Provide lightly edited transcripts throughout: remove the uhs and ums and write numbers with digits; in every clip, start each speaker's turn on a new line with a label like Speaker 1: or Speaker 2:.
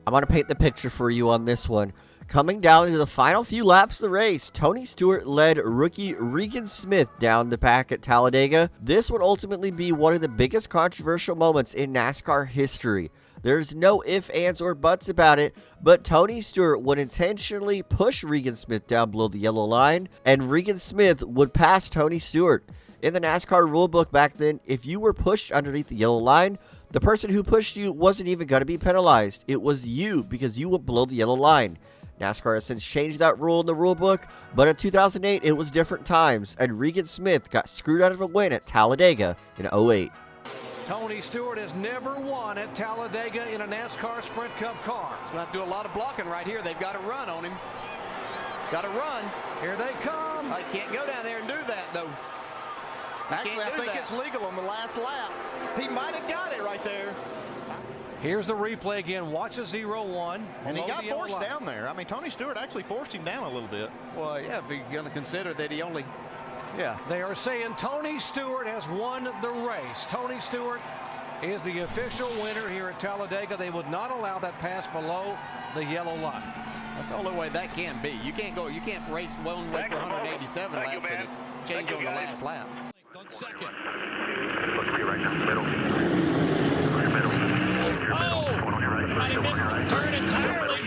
Speaker 1: I'm going to paint the picture for you on this one. Coming down to the final few laps of the race, Tony Stewart led rookie Regan Smith down the pack at Talladega. This would ultimately be one of the biggest controversial moments in NASCAR history. There's no ifs, ands, or buts about it, but Tony Stewart would intentionally push Regan Smith down below the yellow line, and Regan Smith would pass Tony Stewart. In the NASCAR rulebook back then, if you were pushed underneath the yellow line, the person who pushed you wasn't even going to be penalized. It was you because you went below the yellow line. NASCAR has since changed that rule in the rulebook, but in 2008, it was different times, and Regan Smith got screwed out of a win at Talladega in 08.
Speaker 2: Tony Stewart has never won at Talladega in a NASCAR Sprint Cup car.
Speaker 3: He's going to have to do a lot of blocking right here. They've got to run on him. Got to run.
Speaker 2: Here they come.
Speaker 3: I can't go down there and do that, though.
Speaker 4: Actually, I think it's legal on the last lap. He might have got it right there.
Speaker 2: Here's the replay again. Watch a 0-1.
Speaker 4: And he got forced down there. I mean, Tony Stewart actually forced him down a little bit.
Speaker 3: Well, yeah, if you're going to consider that he only... Yeah.
Speaker 2: They are saying Tony Stewart has won the race. Tony Stewart is the official winner here at Talladega. They would not allow that pass below the yellow line.
Speaker 3: That's the only way that can be. You can't go. You can't race one way for 187 laps and change on the last lap.
Speaker 5: On second.
Speaker 6: Look to your right now, middle.
Speaker 7: Oh! Somebody missed the turn entirely.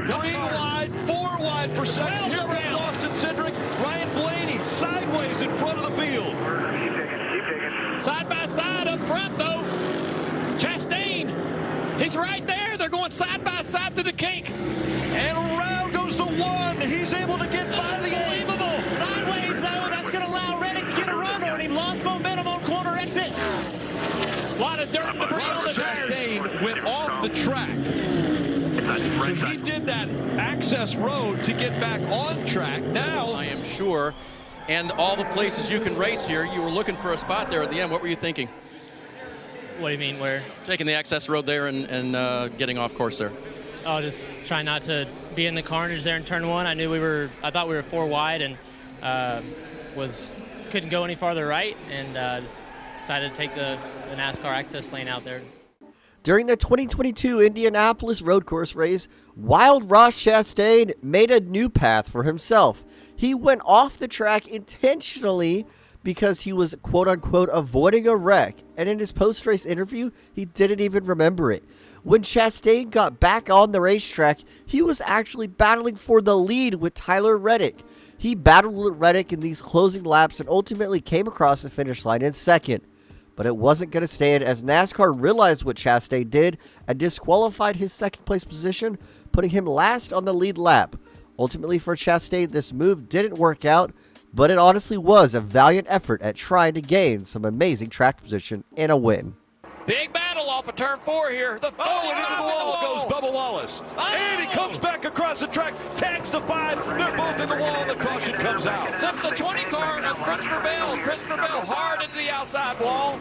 Speaker 5: 3 wide, 4 wide for second. Here comes Austin Cindric. Ryan Blaney sideways in front of the field.
Speaker 6: Keep digging.
Speaker 7: Side by side up front, though. Chastain, he's right there. They're going side by side through the kink.
Speaker 5: And around goes the 1. He's able to get by the 8.
Speaker 7: Unbelievable. Sideways, though. That's going to allow Reddick to get a run on him. Lost momentum on corner exit. A lot of dirt and debris on the tires.
Speaker 5: Chastain went off the track. So he did that access road to get back on track. Now,
Speaker 8: I am sure. And all the places you can race here, you were looking for a spot there at the end. What were you thinking?
Speaker 9: What do you mean, where?
Speaker 8: Taking the access road there and getting off course there.
Speaker 9: Oh, just trying not to be in the carnage there in turn 1. I thought we were 4 wide and couldn't go any farther right, and just decided to take the NASCAR access lane out there.
Speaker 1: During the 2022 Indianapolis road course race, Wild Ross Chastain made a new path for himself. He went off the track intentionally because he was quote-unquote avoiding a wreck, and in his post-race interview, he didn't even remember it. When Chastain got back on the racetrack, he was actually battling for the lead with Tyler Reddick. He battled with Reddick in these closing laps and ultimately came across the finish line in second. But it wasn't going to stand as NASCAR realized what Chastain did and disqualified his second place position, putting him last on the lead lap. Ultimately for Chastain, this move didn't work out, but it honestly was a valiant effort at trying to gain some amazing track position and a win.
Speaker 7: Big battle off of turn 4 here.
Speaker 5: and into the wall goes Bubba Wallace. And he comes back across the track, tags the 5. They're both in the wall, and the caution comes out.
Speaker 7: Tips the 20 car of Christopher Bell. Christopher Bell hard into the outside wall.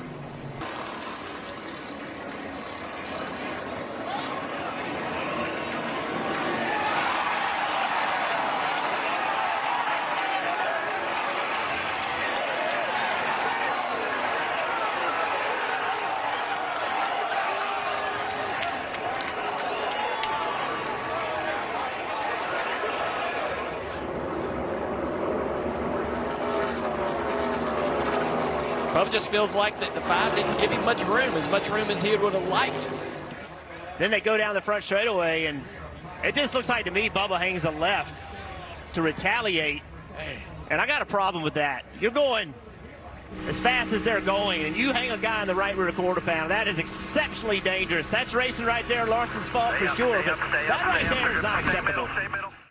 Speaker 7: Bubba just feels like that the 5 didn't give him much room as he would have liked.
Speaker 10: Then they go down the front straightaway, and it just looks like to me Bubba hangs a left to retaliate. And I got a problem with that. You're going as fast as they're going, and you hang a guy in the right rear quarter pound. That is exceptionally dangerous. That's racing right there. Larson's fault for sure, but that right there is not acceptable.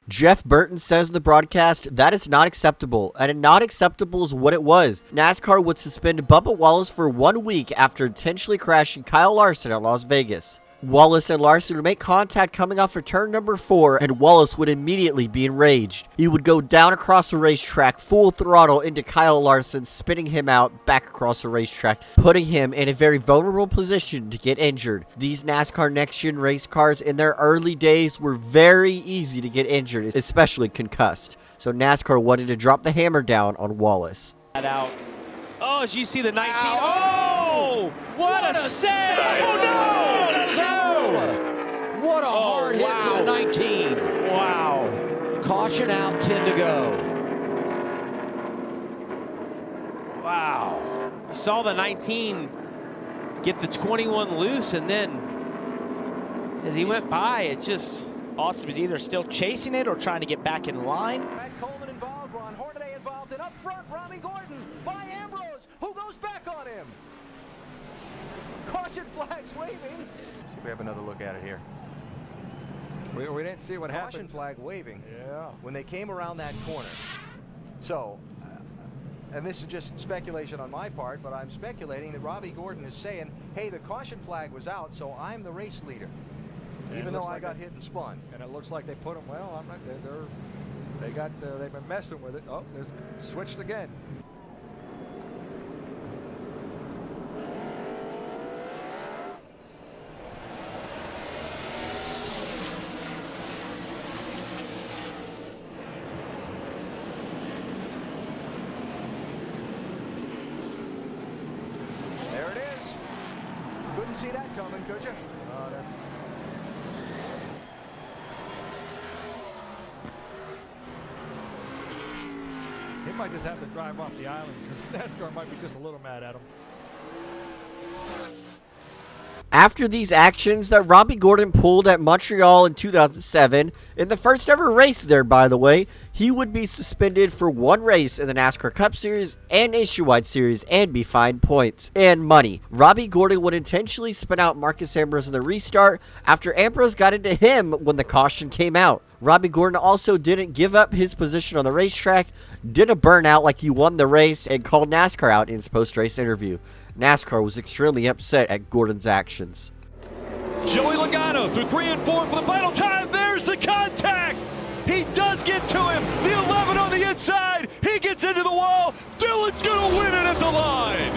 Speaker 1: Jeff Burton says in the broadcast, that is not acceptable, and not acceptable is what it was. NASCAR would suspend Bubba Wallace for 1 week after intentionally crashing Kyle Larson at Las Vegas. Wallace and Larson would make contact coming off of turn number 4, and Wallace would immediately be enraged. He would go down across the racetrack, full throttle into Kyle Larson, spinning him out back across the racetrack, putting him in a very vulnerable position to get injured. These NASCAR NextGen race cars in their early days were very easy to get injured, especially concussed. So NASCAR wanted to drop the hammer down on Wallace.
Speaker 10: Out. Oh, as you see the 19.
Speaker 4: Oh! What a save! Oh, no!
Speaker 2: What a hard
Speaker 11: Wow. The 19. Wow. Caution out, 10 to go.
Speaker 12: Wow. You saw the 19 get the 21 loose, and then as he went by, it just...
Speaker 7: Austin was either still chasing it or trying to get back in line.
Speaker 13: Matt Coleman involved, Ron Hornaday involved, and up front, Robby Gordon by Ambrose, who goes back on him. Caution flags waving.
Speaker 4: See if we have another look at it here.
Speaker 13: We didn't see what happened.
Speaker 4: Caution flag waving. Yeah. When they came around that corner. So, and this is just speculation on my part, but I'm speculating that Robby Gordon is saying, hey, the caution flag was out, so I'm the race leader. Even though I got hit and spun.
Speaker 13: And it looks like they put him, well, I'm not, they've been messing with it. Oh, there's switched again. There it is. Couldn't see that coming, could you? He might just have to drive off the island because NASCAR might be just a little mad at him.
Speaker 1: After these actions that Robby Gordon pulled at Montreal in 2007, in the first ever race there, by the way, he would be suspended for one race in the NASCAR Cup Series and Nationwide Series and be fined points and money. Robby Gordon would intentionally spin out Marcus Ambrose in the restart after Ambrose got into him when the caution came out. Robby Gordon also didn't give up his position on the racetrack, did a burnout like he won the race, and called NASCAR out in his post-race interview. NASCAR was extremely upset at Gordon's actions.
Speaker 5: Joey Logano through 3 and 4 for the final time. There's the contact. He does get to him. The 11 on the inside. He gets into the wall. Dillon's going to win it at the line.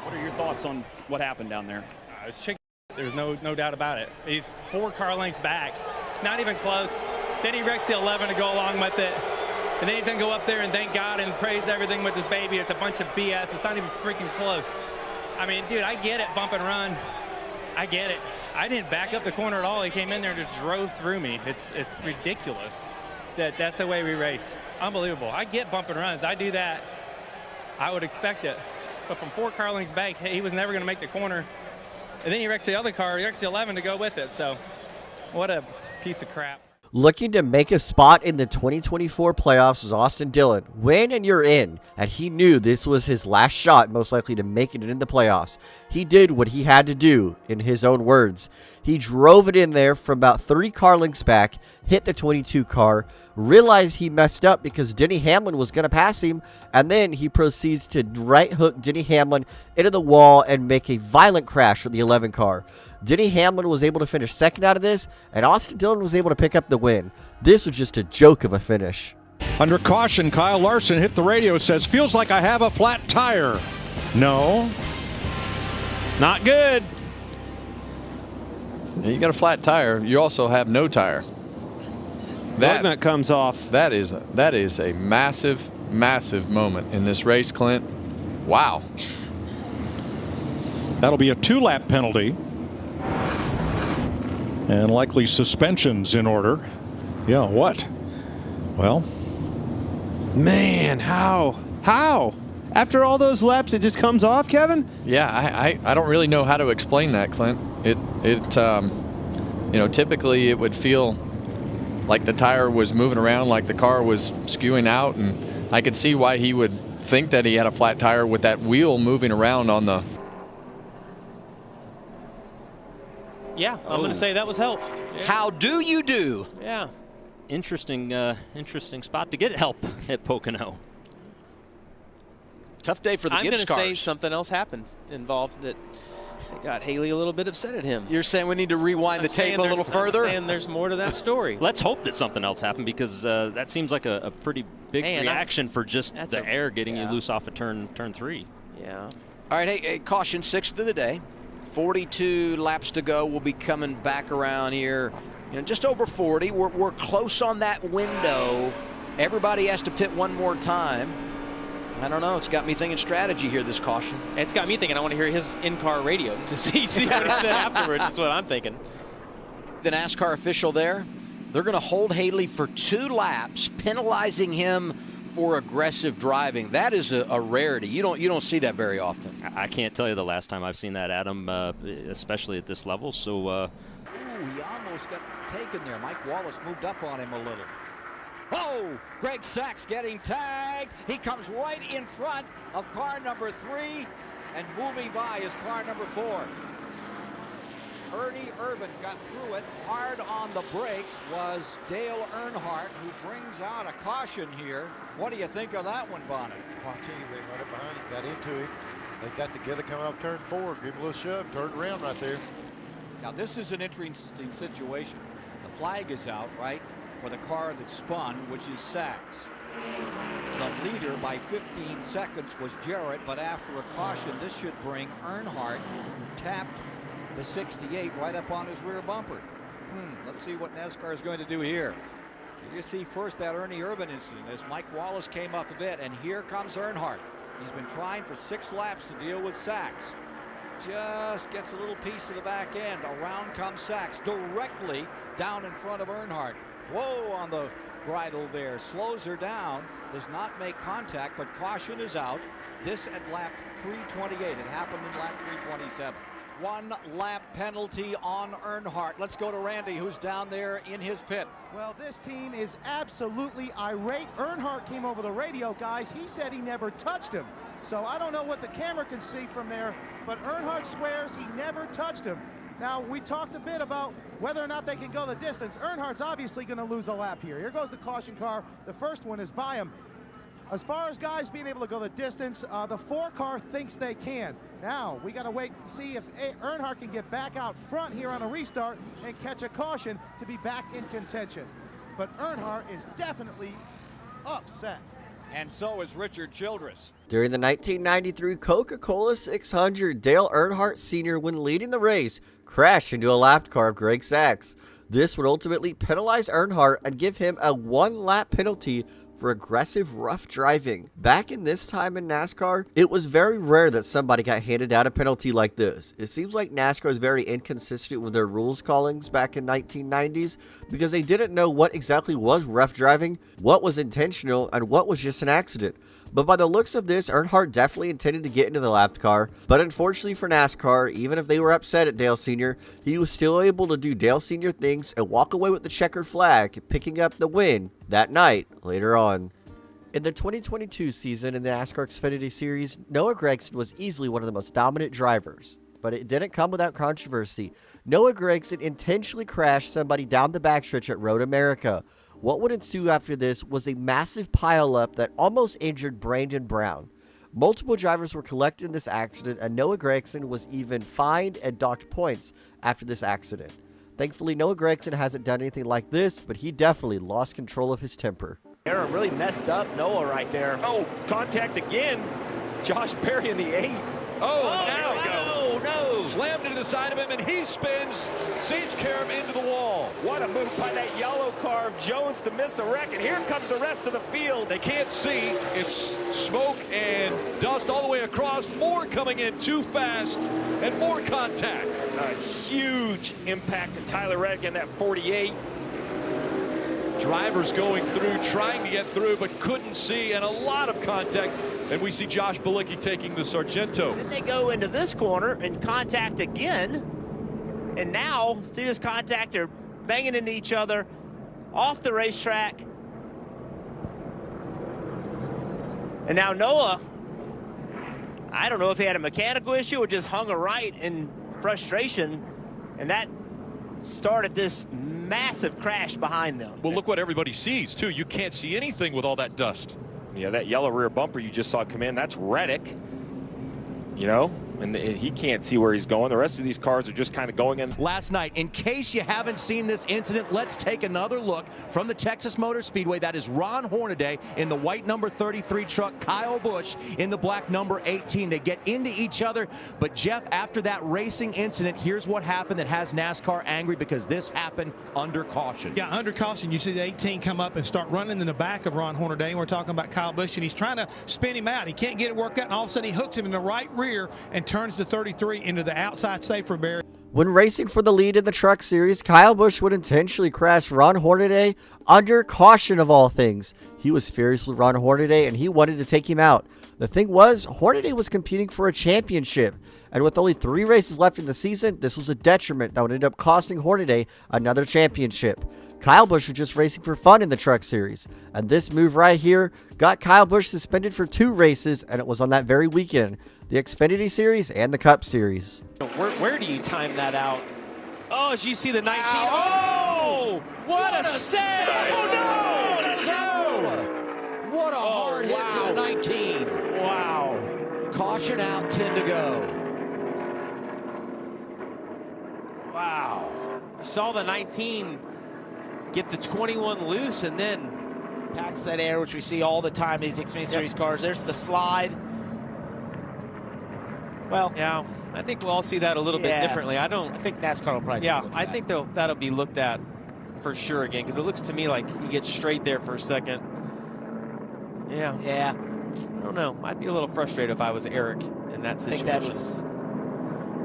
Speaker 14: What are your thoughts on what happened down there?
Speaker 15: It's chicken. There's no doubt about it. He's 4 car lengths back. Not even close. Then he wrecks the 11 to go along with it. And then he's going to go up there and thank God and praise everything with his baby. It's a bunch of BS. It's not even freaking close. I mean, dude, I get it, bump and run. I get it. I didn't back up the corner at all. He came in there and just drove through me. It's ridiculous that that's the way we race. Unbelievable. I get bump and runs. I do that. I would expect it. But from 4 car lengths back, he was never going to make the corner. And then he wrecks the other car. He wrecks the 11 to go with it. So what a piece of crap.
Speaker 1: Looking to make a spot in the 2024 playoffs was Austin Dillon. Win and you're in. And he knew this was his last shot, most likely, to making it in the playoffs. He did what he had to do, in his own words. He drove it in there from about 3 car lengths back, hit the 22 car, realized he messed up because Denny Hamlin was going to pass him, and then he proceeds to right hook Denny Hamlin into the wall and make a violent crash with the 11 car. Denny Hamlin was able to finish second out of this, and Austin Dillon was able to pick up the win. This was just a joke of a finish.
Speaker 16: Under caution, Kyle Larson hit the radio, says, feels like I have a flat tire. No.
Speaker 17: Not good. You got a flat tire. You also have no tire.
Speaker 12: That nut comes off.
Speaker 17: That is a massive, massive moment in this race, Clint. Wow.
Speaker 16: That'll be a 2-lap penalty. And likely suspensions in order. Yeah, what? Well.
Speaker 12: Man, how? After all those laps, it just comes off, Kevin?
Speaker 17: Yeah, I don't really know how to explain that, Clint. It you know, typically it would feel like the tire was moving around, like the car was skewing out, and I could see why he would think that he had a flat tire with that wheel moving around on the...
Speaker 12: Yeah, I'm going to say that was help.
Speaker 11: Yeah. How do you do?
Speaker 12: Yeah.
Speaker 18: Interesting spot to get help at Pocono.
Speaker 11: Tough day for the Gibbs cars.
Speaker 12: I'm going to say something else happened involved that got Haley a little bit upset at him.
Speaker 11: You're saying we need to rewind the tape a little further?
Speaker 12: I'm saying there's more to that story.
Speaker 18: Let's hope that something else happened, because that seems like a pretty big reaction for just the air getting you loose off of turn 3.
Speaker 12: Yeah.
Speaker 11: All right, hey, caution, 6th of the day. 42 laps to go. We'll be coming back around here, you know, just over 40. We're close on that window. Everybody has to pit one more time. I don't know. It's got me thinking strategy here, this caution.
Speaker 12: It's got me thinking I want to hear his in-car radio to see what he said afterwards. That's what I'm thinking.
Speaker 11: The NASCAR official there, they're going to hold Haley for 2 laps, penalizing him for aggressive driving. That is a rarity. You don't see that very often.
Speaker 18: I can't tell you the last time I've seen that, Adam, especially at this level. So,
Speaker 13: Ooh, he almost got taken there. Mike Wallace moved up on him a little. Oh, Greg Sachs getting tagged. He comes right in front of car number 3, and moving by is car number 4. Ernie Irvan got through it. Hard on the brakes was Dale Earnhardt, who brings out a caution here. What do you think of that one, Bonnet?
Speaker 19: I tell you, they went up behind him, got into him. They got together, come off turn 4, give him a little shove, turned around right there.
Speaker 13: Now, this is an interesting situation. The flag is out, right, for the car that spun, which is Sachs. The leader by 15 seconds was Jarrett, but after a caution, this should bring Earnhardt, who tapped the 68 right up on his rear bumper. Let's see what NASCAR is going to do here. You see first that Ernie Irvan incident as Mike Wallace came up a bit, and here comes Earnhardt. He's been trying for 6 laps to deal with Sachs. Just gets a little piece of the back end. Around comes Sachs directly down in front of Earnhardt. Whoa on the bridle there. Slows her down. Does not make contact, but caution is out. This at lap 328. It happened in lap 327. 1 lap penalty on Earnhardt. Let's go to Randy, who's down there in his pit.
Speaker 20: Well, this team is absolutely irate. Earnhardt came over the radio, guys. He said he never touched him. So I don't know what the camera can see from there, but Earnhardt swears he never touched him. Now, we talked a bit about whether or not they can go the distance. Earnhardt's obviously going to lose a lap here. Here goes the caution car. The first one is by him. As far as guys being able to go the distance, the 4 car thinks they can. Now, we got to wait and see if Earnhardt can get back out front here on a restart and catch a caution to be back in contention. But Earnhardt is definitely upset.
Speaker 13: And so is Richard Childress.
Speaker 1: During the 1993 Coca-Cola 600, Dale Earnhardt Sr., when leading the race, crashed into a lap car of Greg Sachs. This would ultimately penalize Earnhardt and give him a 1-lap penalty for aggressive rough driving. Back in this time in NASCAR, it was very rare that somebody got handed out a penalty like this. It seems like NASCAR is very inconsistent with their rules callings back in 1990s because they didn't know what exactly was rough driving, what was intentional, and what was just an accident. But by the looks of this, Earnhardt definitely intended to get into the lap car, but unfortunately for NASCAR, even if they were upset at Dale Sr., he was still able to do Dale Sr. things and walk away with the checkered flag, picking up the win that night later on. In the 2022 season in the NASCAR Xfinity Series, Noah Gragson was easily one of the most dominant drivers, but it didn't come without controversy. Noah Gragson intentionally crashed somebody down the backstretch at Road America. What would ensue after this was a massive pileup that almost injured Brandon Brown. Multiple drivers were collected in this accident, and Noah Gragson was even fined and docked points after this accident. Thankfully, Noah Gragson hasn't done anything like this, but he definitely lost control of his temper.
Speaker 10: Aaron really messed up Noah right there.
Speaker 21: Oh, contact again. Josh Berry in the 8.
Speaker 5: Now we go.
Speaker 10: No.
Speaker 5: Slammed into the side of him, and he spins Sage Karam into the wall.
Speaker 21: What a move by that yellow car of Jones to miss the wreck, and here comes the rest of the field.
Speaker 5: They can't see. It's smoke and dust all the way across. More coming in too fast, and more contact.
Speaker 21: A huge impact to Tyler Reddick in that 48.
Speaker 5: Drivers going through, trying to get through, but couldn't see, and a lot of contact. And we see Josh Bilicki taking the Sargento.
Speaker 10: Then they go into this corner and contact again. And now, see this contact, they're banging into each other off the racetrack. And now Noah, I don't know if he had a mechanical issue or just hung a right in frustration. And that started this massive crash behind them.
Speaker 5: Well, look what everybody sees, too. You can't see anything with all that dust.
Speaker 21: Yeah, that yellow rear bumper you just saw come in, that's Reddick. You know, and he can't see where he's going. The rest of these cars are just kind of going in.
Speaker 3: Last night, in case you haven't seen this incident, let's take another look from the Texas Motor Speedway. That is Ron Hornaday in the white number 33 truck, Kyle Busch in the black number 18. They get into each other, but Jeff, after that racing incident, here's what happened that has NASCAR angry, because this happened under caution.
Speaker 20: Yeah, under caution. You see the 18 come up and start running in the back of Ron Hornaday, and we're talking about Kyle Busch, and he's trying to spin him out. He can't get it worked out, and all of a sudden he hooks him in the right rear and turns the 33 into the outside safer barrier.
Speaker 1: When racing for the lead in the Truck Series, Kyle Busch would intentionally crash Ron Hornaday under caution of all things. He was furious with Ron Hornaday, and he wanted to take him out. The thing was, Hornaday was competing for a championship, and with only 3 races left in the season, this was a detriment that would end up costing Hornaday another championship. Kyle Busch was just racing for fun in the Truck Series, and this move right here got Kyle Busch suspended for 2 races, and it was on that very weekend, the Xfinity Series and the Cup Series.
Speaker 12: Where do you time that out? Oh, as you see the 19. Oh, what a save! Oh, no!
Speaker 11: What a hard hit for the 19.
Speaker 12: Wow.
Speaker 11: Caution out, 10 to go.
Speaker 12: Wow. You saw the 19 get the 21 loose and then
Speaker 7: packs that air, which we see all the time in these Xfinity Series cars. There's the slide. Well,
Speaker 12: yeah, I think we'll all see that a little bit differently. I think
Speaker 7: NASCAR will probably.
Speaker 12: Yeah, I think that'll be looked at for sure again, because it looks to me like he gets straight there for a second. Yeah.
Speaker 7: Yeah.
Speaker 12: I don't know. I'd be a little frustrated if I was Eric in that situation.
Speaker 7: I think that was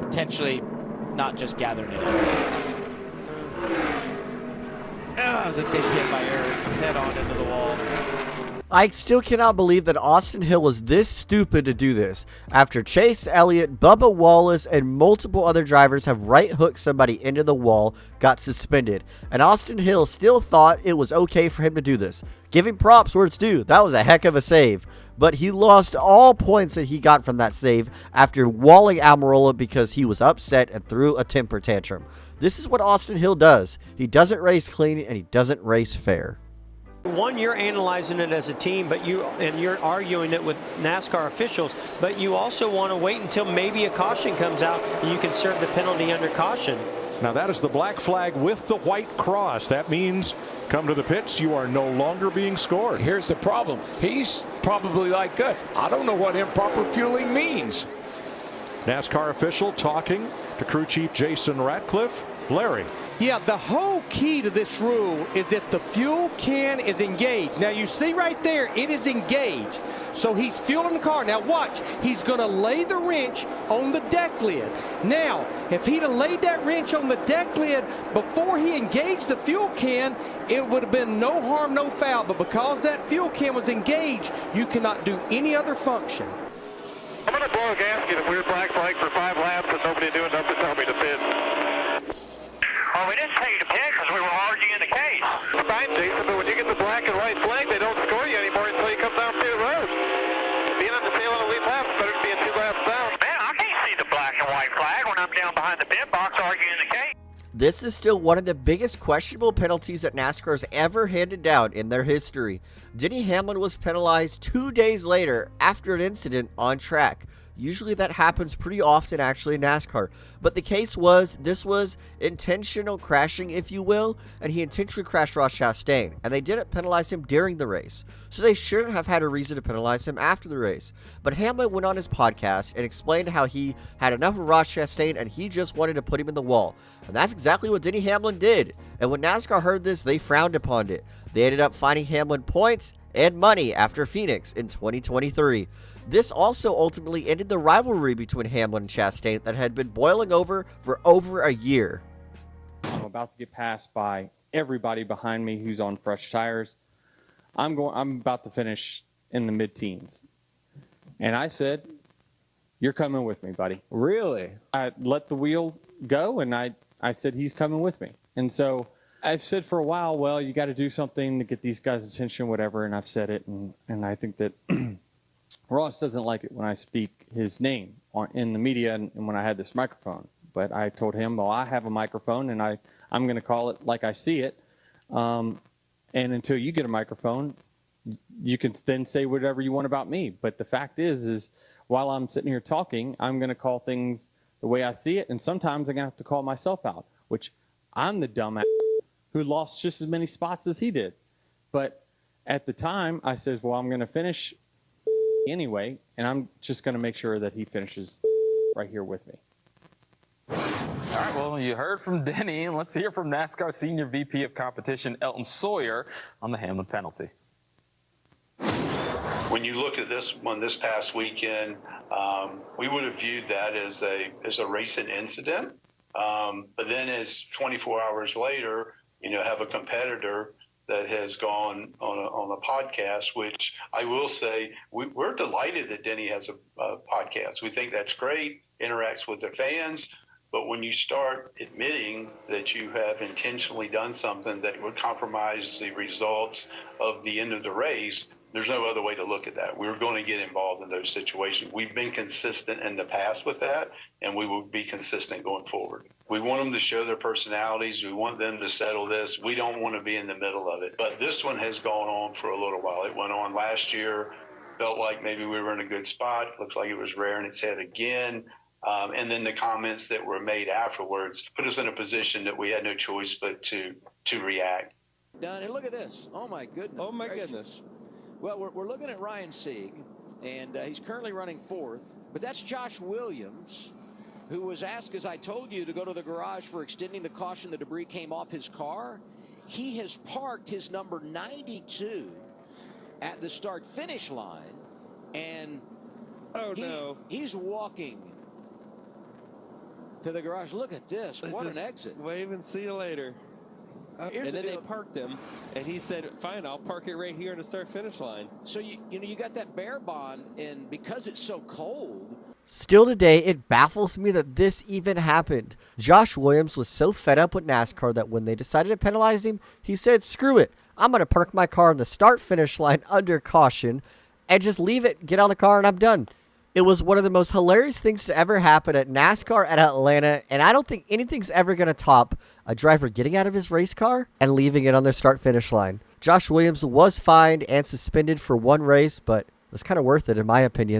Speaker 7: potentially not just gathering it.
Speaker 12: That was a big hit by Eric, head on into the wall.
Speaker 1: I still cannot believe that Austin Hill was this stupid to do this, after Chase Elliott, Bubba Wallace, and multiple other drivers have right-hooked somebody into the wall, got suspended, and Austin Hill still thought it was okay for him to do this. Give him props where it's due. That was a heck of a save, but he lost all points that he got from that save after walling Almirola because he was upset and threw a temper tantrum. This is what Austin Hill does. He doesn't race clean, and he doesn't race fair.
Speaker 22: One, you're analyzing it as a team, but you're arguing it with NASCAR officials, but you also want to wait until maybe a caution comes out and you can serve the penalty under caution.
Speaker 16: Now that is the black flag with the white cross. That means come to the pits, you are no longer being scored.
Speaker 23: Here's the problem. He's probably like us. I don't know what improper fueling means.
Speaker 16: NASCAR official talking to crew chief Jason Ratcliffe. Larry.
Speaker 24: Yeah, the whole key to this rule is if the fuel can is engaged. Now you see right there, it is engaged. So he's fueling the car. Now watch, he's gonna lay the wrench on the deck lid. Now, if he'd have laid that wrench on the deck lid before he engaged the fuel can, it would have been no harm, no foul. But because that fuel can was engaged, you cannot do any other function.
Speaker 6: I'm gonna blow a gasket at weird black flag for 5 laps and nobody doing nothing to tell me to pit.
Speaker 25: Well, we didn't tell you to pit because we were arguing the case.
Speaker 6: Fine, Jason, but when you get the black and white flag, they don't score you anymore until you come down pit road. Being on the tail of the lead lap is better than being 2 laps down.
Speaker 25: Man, I can't see the black and white flag when I'm down behind the pit box arguing the case.
Speaker 1: This is still one of the biggest questionable penalties that NASCAR has ever handed down in their history. Denny Hamlin was penalized 2 days later after an incident on track. Usually that happens pretty often actually in NASCAR. But the case was, this was intentional crashing, if you will, and he intentionally crashed Ross Chastain. And they didn't penalize him during the race. So they shouldn't have had a reason to penalize him after the race. But Hamlin went on his podcast and explained how he had enough of Ross Chastain and he just wanted to put him in the wall. And that's exactly what Denny Hamlin did. And when NASCAR heard this, they frowned upon it. They ended up fining Hamlin points and money after Phoenix in 2023. This also ultimately ended the rivalry between Hamlin and Chastain that had been boiling over for over a year.
Speaker 26: I'm about to get passed by everybody behind me who's on fresh tires. I'm about to finish in the mid-teens. And I said, "You're coming with me, buddy." Really? I let the wheel go and I said, "He's coming with me." And so I've said for a while, well, you got to do something to get these guys' attention, whatever, and I've said it, and I think that Ross doesn't like it when I speak his name in the media and when I had this microphone. But I told him, well, I have a microphone, and I'm going to call it like I see it. And until you get a microphone, you can then say whatever you want about me. But the fact is while I'm sitting here talking, I'm going to call things the way I see it, and sometimes I'm going to have to call myself out, which I'm the dumbass who lost just as many spots as he did. But at the time, I said, well, I'm going to finish anyway, and I'm just going to make sure that he finishes right here with me.
Speaker 2: All right, well, you heard from Denny, and let's hear from NASCAR Senior VP of Competition, Elton Sawyer, on the Hamlin penalty.
Speaker 4: When you look at this one this past weekend, we would have viewed that as a racing incident. But then as 24 hours later, have a competitor that has gone on a podcast, which I will say we're delighted that Denny has a podcast. We think that's great, interacts with the fans. But when you start admitting that you have intentionally done something that would compromise the results of the end of the race, there's no other way to look at that. We're going to get involved in those situations. We've been consistent in the past with that, and we will be consistent going forward. We want them to show their personalities. We want them to settle this. We don't want to be in the middle of it. But this one has gone on for a little while. It went on last year. Felt like maybe we were in a good spot. Looks like it was rearing its head again. And then the comments that were made afterwards put us in a position that we had no choice but to react.
Speaker 11: Done. And look at this. Oh, my goodness.
Speaker 8: Oh, my goodness.
Speaker 11: Well, we're looking at Ryan Sieg, and he's currently running 4th. But that's Josh Williams, who was asked, as I told you, to go to the garage for extending the caution. The debris came off his car. He has parked his number 92 at the start-finish line, and he's walking to the garage. Look at this. What an exit.
Speaker 8: Wave and see you later. And then they parked him, and he said, fine, I'll park it right here on the start-finish line.
Speaker 11: So, you got that bear bond, and because it's so cold.
Speaker 1: Still today, it baffles me that this even happened. Josh Williams was so fed up with NASCAR that when they decided to penalize him, he said, screw it. I'm going to park my car on the start-finish line under caution and just leave it, get on the car, and I'm done. It was one of the most hilarious things to ever happen at NASCAR at Atlanta, and I don't think anything's ever going to top a driver getting out of his race car and leaving it on their start-finish line. Josh Williams was fined and suspended for one race, but it was kind of worth it in my opinion.